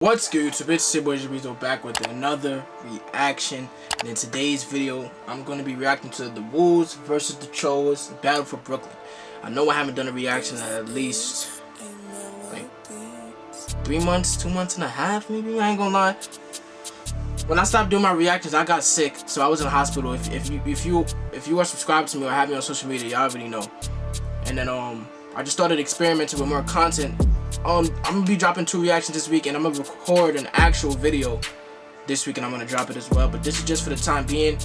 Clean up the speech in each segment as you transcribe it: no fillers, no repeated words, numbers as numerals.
What's good YouTube? It's your boy Breezo back with another reaction, and in today's video I'm going to be reacting to the Wolves versus the CHOO'S battle for Brooklyn. I know I haven't done a reaction in at least like 3 months, 2 months and a half maybe, I ain't gonna lie. When I stopped doing my reactions I got sick, so I was in the hospital. If you are subscribed to me or have me on social media, y'all already know. And then I just started experimenting with more content. I'm gonna be dropping 2 reactions this week, and I'm gonna record an actual video this week, and I'm gonna drop it as well. But this is just for the time being.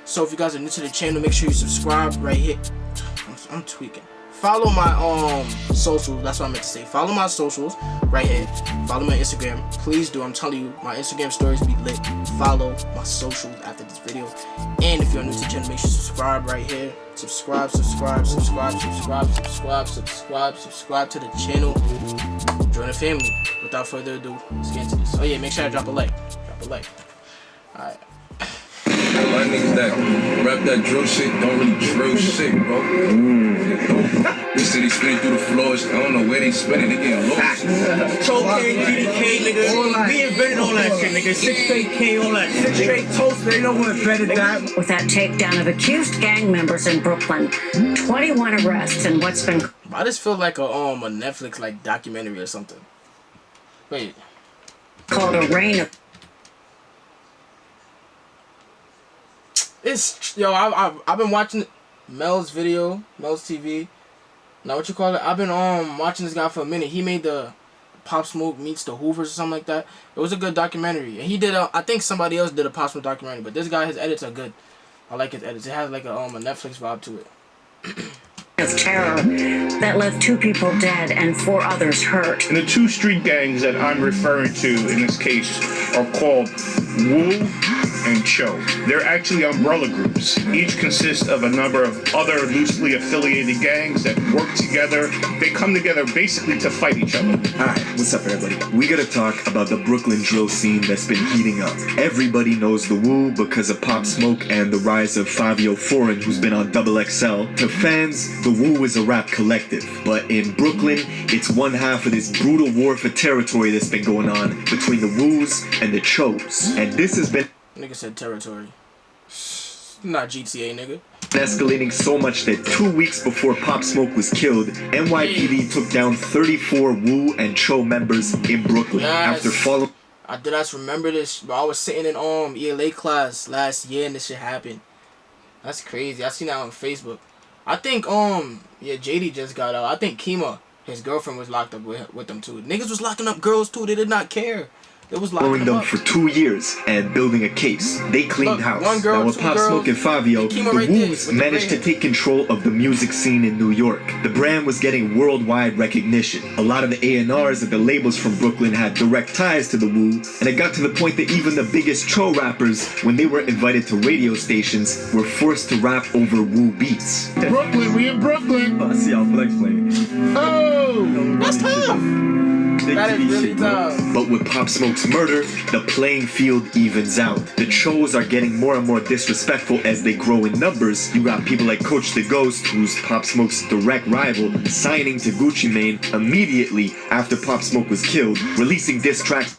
So if you guys are new to the channel, make sure you subscribe right here. I'm tweaking. Follow my socials. That's what I meant to say. Follow my socials right here. Follow my Instagram. Please do. I'm telling you, my Instagram stories be lit. Follow my socials after this video. And if you're new to the channel, make sure you subscribe right here. Subscribe to the channel. Join the family. Without further ado, let's get into this. Oh yeah, make sure I drop a like. Alright. My niggas that rap that drill shit don't really drill shit, bro. This city spinning through the floors. I don't know where they spinning. They getting lost. Cocaine, GDK, nigga. We invented all that shit, nigga. 6 straight K, all that. 6 straight toast. They don't want to invented that. With that takedown of accused gang members in Brooklyn, 21 arrests and what's been. I just feel like a Netflix like documentary or something. Wait. Called a reign of. I've been watching Mel's video, Mel's TV. Now what you call it? I've been watching this guy for a minute. He made the Pop Smoke meets the Hoovers or something like that. It was a good documentary. And he did I think somebody else did a Pop Smoke documentary, but this guy, his edits are good. I like his edits. It has like a Netflix vibe to it. Of terror that left 2 people dead and 4 others hurt. And the 2 street gangs that I'm referring to in this case are called Woo and Cho. They're actually umbrella groups. Each consists of a number of other loosely affiliated gangs that work together. They come together basically to fight each other. Alright, what's up everybody? We gotta talk about the Brooklyn drill scene that's been heating up. Everybody knows the Woo because of Pop Smoke and the rise of Fabio Foreign, who's been on XXL. To fans, the Woo is a rap collective, but in Brooklyn, it's one half of this brutal war for territory that's been going on between the Woos and the CHOO'S. And this has been... Nigga said territory. Not GTA, nigga. Escalating so much that 2 weeks before Pop Smoke was killed, NYPD took down 34 Woo and CHO members in Brooklyn after following... I remember this, bro. I was sitting in ELA class last year and this shit happened. That's crazy. I seen that on Facebook. I think yeah, JD just got out. I think Kima, his girlfriend, was locked up with them too. Niggas was locking up girls too. They did not care. It was locking them up for 2 years and building a case. They cleaned house. Now with Pop Smoke and Fabio, the Woos managed to take control of the music scene in New York. The brand was getting worldwide recognition. A lot of the A&Rs at the labels from Brooklyn had direct ties to the Woo, and it got to the point that even the biggest CHO rappers, when they were invited to radio stations, were forced to rap over Woo beats. Brooklyn, we in Brooklyn. I see how Flex playing. Oh, that's tough. That is really tough. But with Pop Smoke's murder, the playing field evens out. The CHO'S are getting more and more disrespectful as they grow in numbers. You got people like Coach the Ghost, who's Pop Smoke's direct rival, signing to Gucci Mane immediately after Pop Smoke was killed, releasing diss tracks.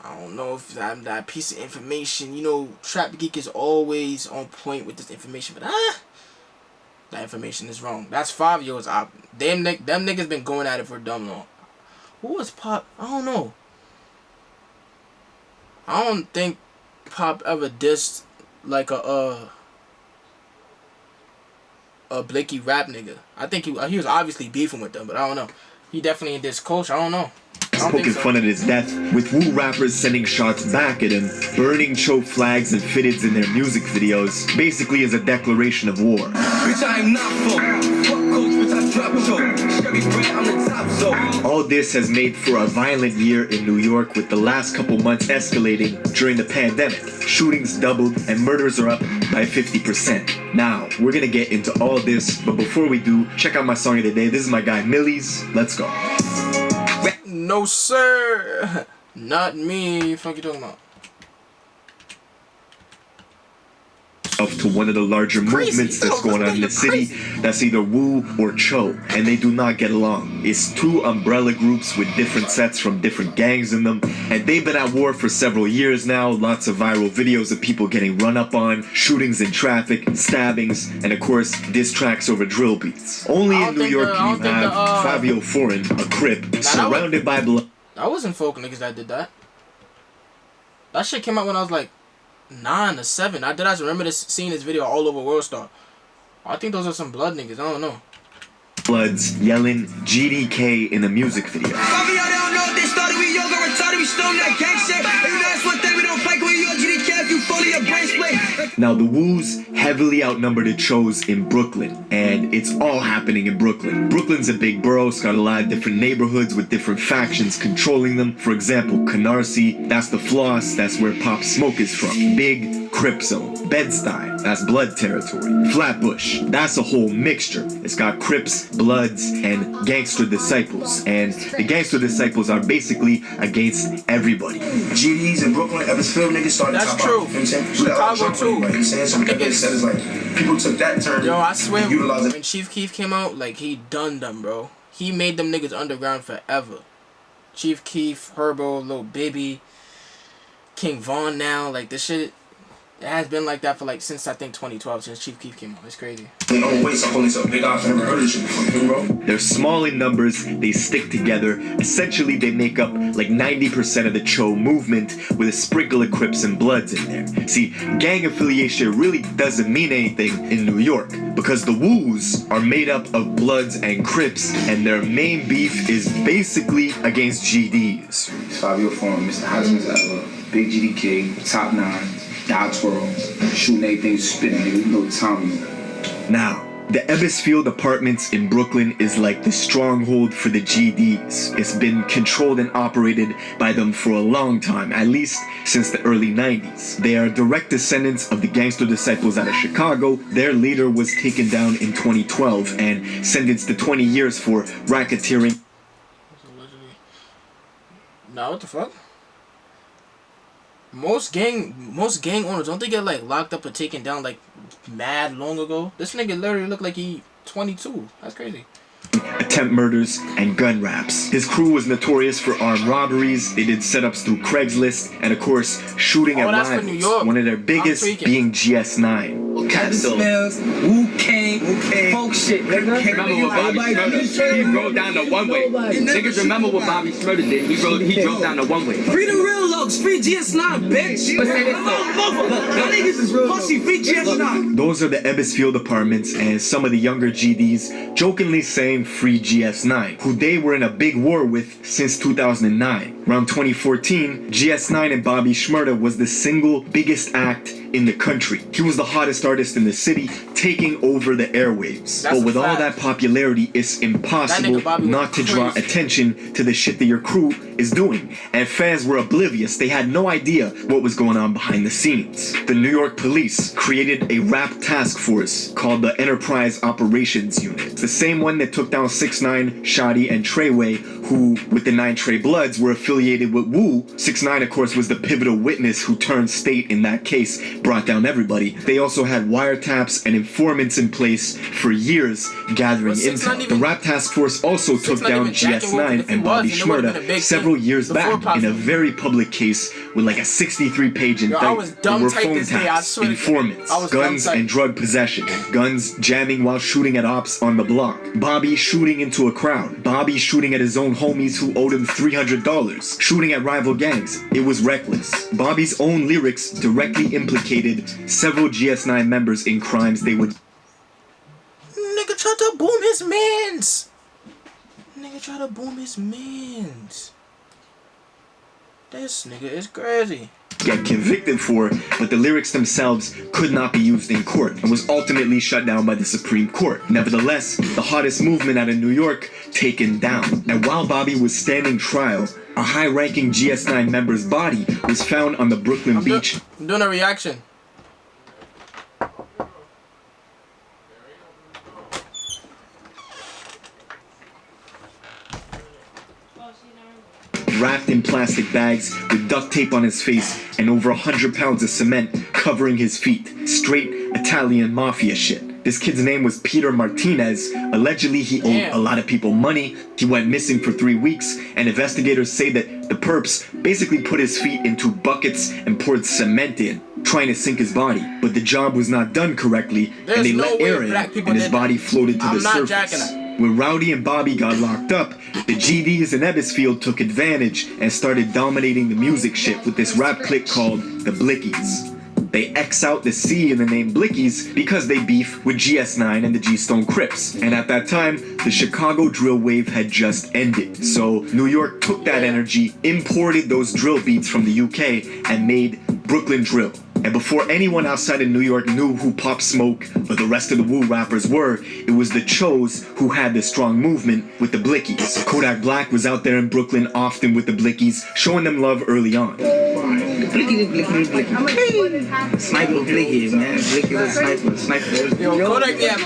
I don't know if I'm that piece of information. You know, Trap Geek is always on point with this information, but that information is wrong. That's 5 years. Them niggas been going at it for dumb long. Who was Pop? I don't know. I don't think Pop ever dissed like a Blicky rap nigga. I think he was obviously beefing with them, but I don't know. He definitely in this coach. I don't know. Poking fun at his death, with Woo rappers sending shots back at him, burning CHO flags and fitteds in their music videos, basically as a declaration of war. Bitch, I am not fuck coach, bitch, I drop I'm the top zone. All this has made for a violent year in New York, with the last couple months escalating during the pandemic. Shootings doubled and murders are up by 50%. Now, we're gonna get into all this, but before we do, check out my song of the day. This is my guy Millies. Let's go. No sir, not me. Fuck you talking about? To to one of the larger movements that's going on in the city. That's either Woo or Cho, and they do not get along. It's two umbrella groups with different sets from different gangs in them, and they've been at war for several years now. Lots of viral videos of people getting run up on, shootings in traffic, stabbings, and of course diss tracks over drill beats. Only in New York can you have Fabio Foreign, a Crip, surrounded by blood. That wasn't folk niggas that did that. That shit came out when I was like 9 or 7. I remember seeing this video all over Worldstar. I think those are some blood niggas. I don't know. Bloods yelling GDK in the music video. Now the Woos heavily outnumber the Cho's in Brooklyn, and it's all happening in Brooklyn. Brooklyn's a big borough, it's got a lot of different neighborhoods with different factions controlling them. For example, Canarsie, that's the Floss, that's where Pop Smoke is from. Big Crip Zone. Bed-Stuy, that's Blood territory. Flatbush, that's a whole mixture. It's got Crips, Bloods, and Gangster Disciples. And the Gangster Disciples are basically against everybody. GDs in Brooklyn, Evansville, niggas started that's true. Chicago too. Like, so niggas, like, people took that term. Yo, I swear, when Chief Keef came out, like, he done them, bro. He made them niggas underground forever. Chief Keef, Herbo, Lil Bibby, King Von now, like, this shit. It has been like that for like since I think 2012, since Chief Keef came out. It's crazy. They're small in numbers, they stick together. Essentially, they make up like 90% of the Cho movement with a sprinkle of Crips and Bloods in there. See, gang affiliation really doesn't mean anything in New York because the Woos are made up of Bloods and Crips, and their main beef is basically against GDs. Fabio Foreign, Mr. Hottest ever, Big GDK, Top 9. Dog twirl, shooting anything, spitting, nigga. You know Tommy. Now, the Ebbsfield Apartments in Brooklyn is like the stronghold for the GDs. It's been controlled and operated by them for a long time, at least since the early 90s. They are direct descendants of the Gangster Disciples out of Chicago. Their leader was taken down in 2012 and sentenced to 20 years for racketeering. Nah, what the fuck? Most gang owners, don't they get like locked up or taken down like mad long ago? This nigga literally looked like he 22. That's crazy. Attempt murders and gun raps. His crew was notorious for armed robberies. They did setups through Craigslist and of course shooting at rivals. One of their biggest being GS9. Smells, Wu-Kang, folk shit, nigga. Remember what Bobby Smurda? He rode down the one-way. Niggas remember what Bobby Smurda did. He drove down the one-way. Free the real looks, free GS9, bitch. But say this though. Niggas is pussy, free GS9. Those are the Ebbsfield Apartments, and some of the younger GDs jokingly saying free GS9, who they were in a big war with since 2009. Around 2014, GS9 and Bobby Shmurda was the single biggest act in the country. He was the hottest artist in the city, taking over the airwaves. But with all that popularity, it's impossible not to draw attention to the shit that your crew is doing. And fans were oblivious. They had no idea what was going on behind the scenes. The New York police created a rap task force called the Enterprise Operations Unit. It's the same one that took down 6ix9ine, Shotty, and Treyway, who, with the 9 Trey Bloods, were affiliated with Woo. 6ix9ine, of course, was the pivotal witness who turned state in that case, brought down everybody. They also had wiretaps and informants in place for years gathering intel. The rap task force also took down GS9 and Bobby Shmurda several years back in a very public case with like a 63-page indictment. There were phone taps, informants, guns and drug possession, guns jamming while shooting at ops on the block, Bobby shooting into a crowd, Bobby shooting at his own homies who owed him $300, shooting at rival gangs. It was reckless. Bobby's own lyrics directly implicated several GS9 members in crimes they would. Nigga tried to boom his mans. Nigga tried to boom his mans. This nigga is crazy. Get convicted for, but the lyrics themselves could not be used in court and was ultimately shut down by the Supreme Court. Nevertheless, the hottest movement out of New York taken down. And while Bobby was standing trial, a high-ranking GS9 member's body was found on the Brooklyn beach. I'm doing a reaction. Wrapped in plastic bags with duct tape on his face and over 100 pounds of cement covering his feet. Straight Italian mafia shit. This kid's name was Peter Martinez. Allegedly, he owed a lot of people money. He went missing for 3 weeks, and investigators say that the perps basically put his feet into buckets and poured cement in, trying to sink his body. But the job was not done correctly, and they let air in, and his body floated to the surface. When Rowdy and Bobby got locked up, the GDs in Ebbsfield took advantage and started dominating the music shit with this rap clique called the Blickys. They X out the C in the name Blickys because they beef with GS9 and the G-Stone Crips. And at that time, the Chicago drill wave had just ended. So New York took that energy, imported those drill beats from the UK, and made Brooklyn drill. And before anyone outside of New York knew who Pop Smoke or the rest of the Wu rappers were, it was the CHOO'S who had the strong movement with the Blickys. Kodak Black was out there in Brooklyn often with the Blickys, showing them love early on. Blicky. Sniper Blicky, man. Blicky was sniper. Yo, Kodak Gang.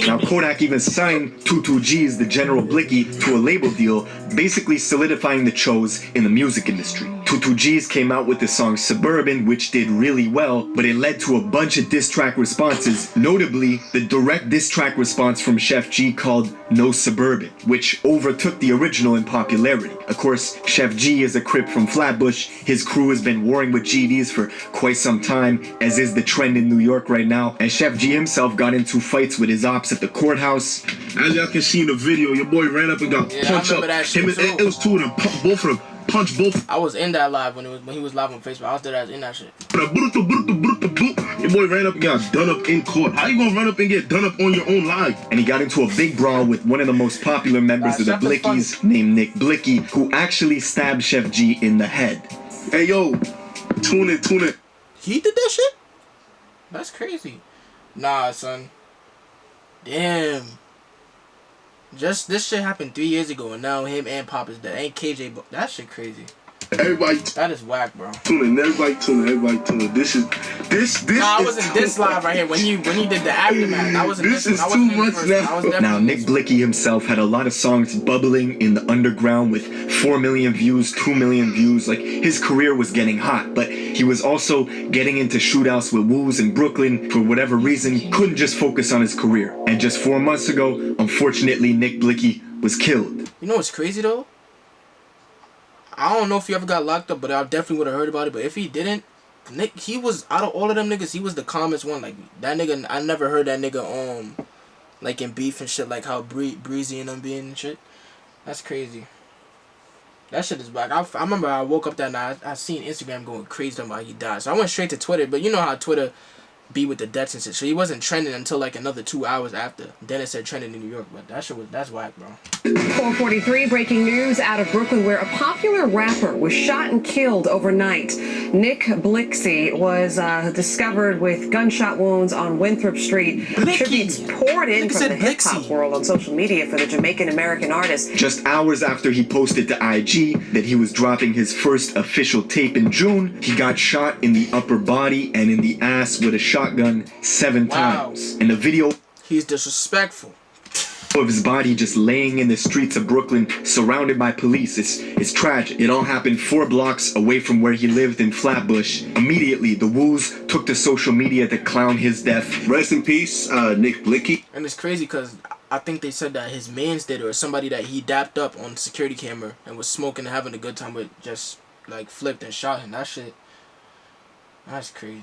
Now Kodak even signed 22G's, the General Blicky, to a label deal, basically solidifying the CHOO'S in the music industry. 22G's came out with the song Suburban, which did really well, but it led to a bunch of diss track responses, notably the direct diss track response from Chef G called No Suburban, which overtook the original in popularity. Of course, Chef G is a Crip from Flatbush. His crew has been warring with GDs for quite some time, as is the trend in New York right now, and Chef G himself got into fights with his ops at the courthouse. As y'all can see in the video, your boy ran up and got punched up. It was two of them, both of them. Punch both. I was in that live when he was live on Facebook. I was there in that shit. Your boy ran up and got done up in court. How you gonna run up and get done up on your own live? And he got into a big brawl with one of the most popular members of the Blickys, named Nick Blicky, who actually stabbed Chef G in the head. Hey yo, tune it. He did that shit? That's crazy. Nah, son. Damn. Just this shit happened 3 years ago, and now him and Pop is dead. Ain't KJ, but that shit crazy. Everybody, that is whack, bro. Everybody tune in. This. Nah, I wasn't this live right here when he did the aftermath. I wasn't this. Is too much now. Now Nick Blicky himself had a lot of songs bubbling in the underground with 4 million views, 2 million views. Like his career was getting hot, but he was also getting into shootouts with Woos in Brooklyn. For whatever reason, he couldn't just focus on his career. And just 4 months ago, unfortunately, Nick Blicky was killed. You know what's crazy though? I don't know if he ever got locked up, but I definitely would have heard about it. But if he didn't, Nick, he was, out of all of them niggas, he was the calmest one. Like, that nigga, I never heard that nigga, like, in beef and shit, like how Breezy and them being and shit. That's crazy. That shit is back. I remember I woke up that night, I seen Instagram going crazy about he died. So I went straight to Twitter, but you know how Twitter be with the deaths and shit. So he wasn't trending until like another 2 hours after. Then it said trending in New York, but that shit was, that's whack, bro. 4:43, breaking news out of Brooklyn, where a popular rapper was shot and killed overnight. Nick Blixky was discovered with gunshot wounds on Winthrop Street. Tributes poured in from the hip-hop world on social media for the Jamaican-American artist. Just hours after he posted to IG that he was dropping his first official tape in June, he got shot in the upper body and in the ass with a shotgun 7 times. In the video, he's disrespectful. Of his body just laying in the streets of Brooklyn, surrounded by police. It's tragic. It all happened 4 blocks away from where he lived in Flatbush. Immediately, the Woos took to social media to clown his death. Rest in peace, Nick Blicky. And it's crazy because I think they said that his mans did it, or somebody that he dapped up on security camera and was smoking and having a good time with, just like flipped and shot him. That shit, that's crazy.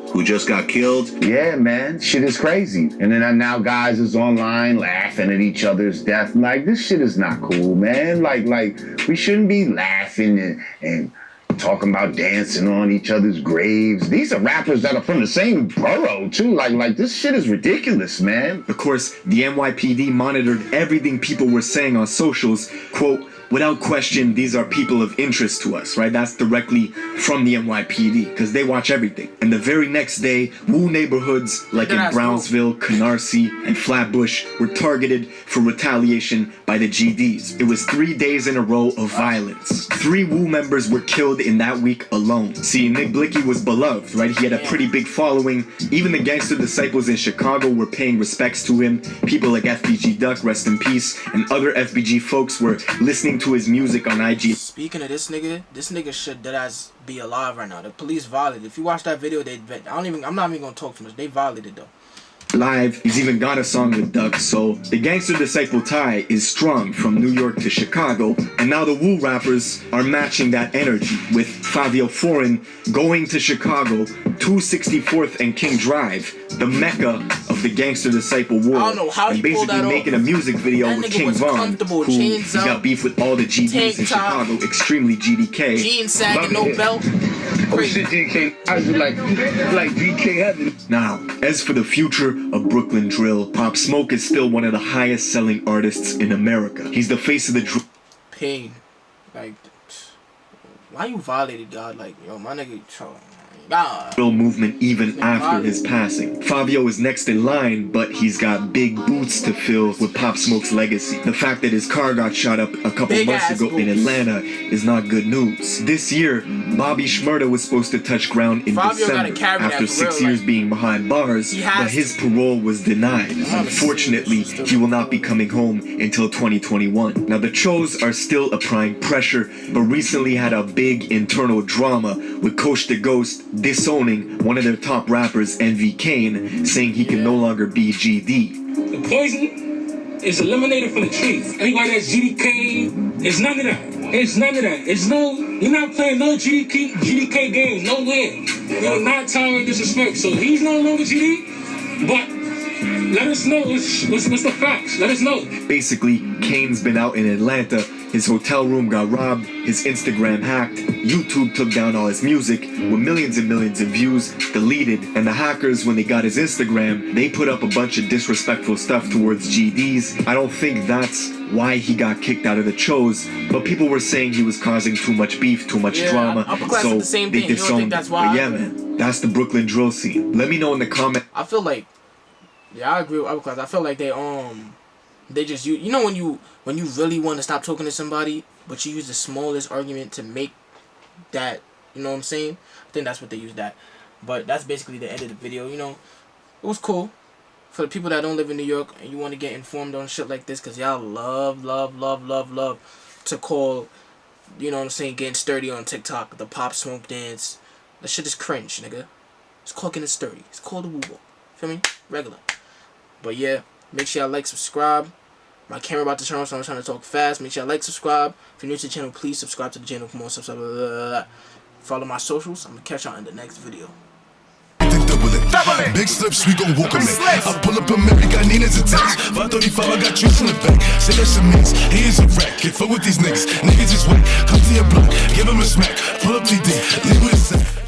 Who just got killed. Yeah, man, shit is crazy. And then now guys is online laughing at each other's death. Like, this shit is not cool, man. Like we shouldn't be laughing and talking about dancing on each other's graves. These are rappers that are from the same borough too. Like this shit is ridiculous, man. Of course, the NYPD monitored everything people were saying on socials. Quote, without question, these are people of interest to us, right? That's directly from the NYPD, because they watch everything. And the very next day, Wu neighborhoods, like in Brownsville, Canarsie, and Flatbush, were targeted for retaliation by the GDs. It was 3 days in a row of violence. 3 Wu members were killed in that week alone. See, Nick Blicky was beloved, right? He had a pretty big following. Even the gangster disciples in Chicago were paying respects to him. People like FBG Duck, rest in peace, and other FBG folks were listening to his music on IG. Speaking of this nigga should deadass be alive right now. The police violated. If you watch that video, I'm not even gonna talk too much. They violated though. Live, he's even got a song with Duck, so the gangster disciple tie is strong from New York to Chicago, and now the Woo rappers are matching that energy with Fabio Foreign going to Chicago, 264th and King Drive, the mecca of the gangster disciple war, I don't know how and basically making a music video with King Von, who he's got beef with all the GDs in Chicago, extremely GDK. Jeans sagging, no belt. Oh shit, GK, I was like GK heaven. Now, as for the future of Brooklyn drill, Pop Smoke is still one of the highest selling artists in America. He's the face of the drill. Pain. Like, why you violated God? Like, yo, my nigga, God. Drill movement even after his passing. Fabio is next in line, but he's got big boots to fill with Pop Smoke's legacy. The fact that his car got shot up a couple months ago in Atlanta is not good news. This year, Bobby Shmurda was supposed to touch ground in December after 6 years being behind bars, but his parole was denied. Unfortunately, he will not be coming home until 2021. Now, the CHOO'S are still applying pressure, but recently had a big internal drama with Coach the Ghost disowning one of their top rappers, Envy Kane, saying he can no longer be GD. The poison is eliminated from the tree. Anybody that's GDK, it's none of that. It's none of that. It's no, you're not playing no GDK games, nowhere. You're not tolerating disrespect. So he's no longer GD, but let us know what's the facts. Let us know. Basically, Kane's been out in Atlanta. His hotel room got robbed, his Instagram hacked, YouTube took down all his music with millions and millions of views, deleted, and the hackers, when they got his Instagram, they put up a bunch of disrespectful stuff towards GDs. I don't think that's why he got kicked out of the CHOO'S, but people were saying he was causing too much beef, too much drama, so they disowned him. But yeah, man, that's the Brooklyn drill scene. Let me know in the comments. I feel like, yeah, I agree with upper class. I feel like they just you know when you really want to stop talking to somebody, but you use the smallest argument to make that, you know what I'm saying? I think that's what they use that. But that's basically the end of the video. You know, it was cool for the people that don't live in New York and you want to get informed on shit like this, because y'all love to call, you know what I'm saying, getting sturdy on TikTok the Pop Smoke dance. That shit is cringe, nigga. It's called getting sturdy. It's called the woo-woo. Feel me? Regular. But yeah, make sure y'all like, subscribe. My camera about to turn on, so I'm trying to talk fast. Make sure y'all like, subscribe. If you're new to the channel, please subscribe to the channel for more stuff. Follow my socials. I'm gonna catch y'all in the next video. Big slips, we gon' walk 'em in. I pull up a Mary, got Nina's a text. 535, I got juice in the back. Say that shit mix, he is a rat. Can't fuck with these niggas. Niggas just wait, come to your block, give him a smack. Pull up TD, leave with a sack.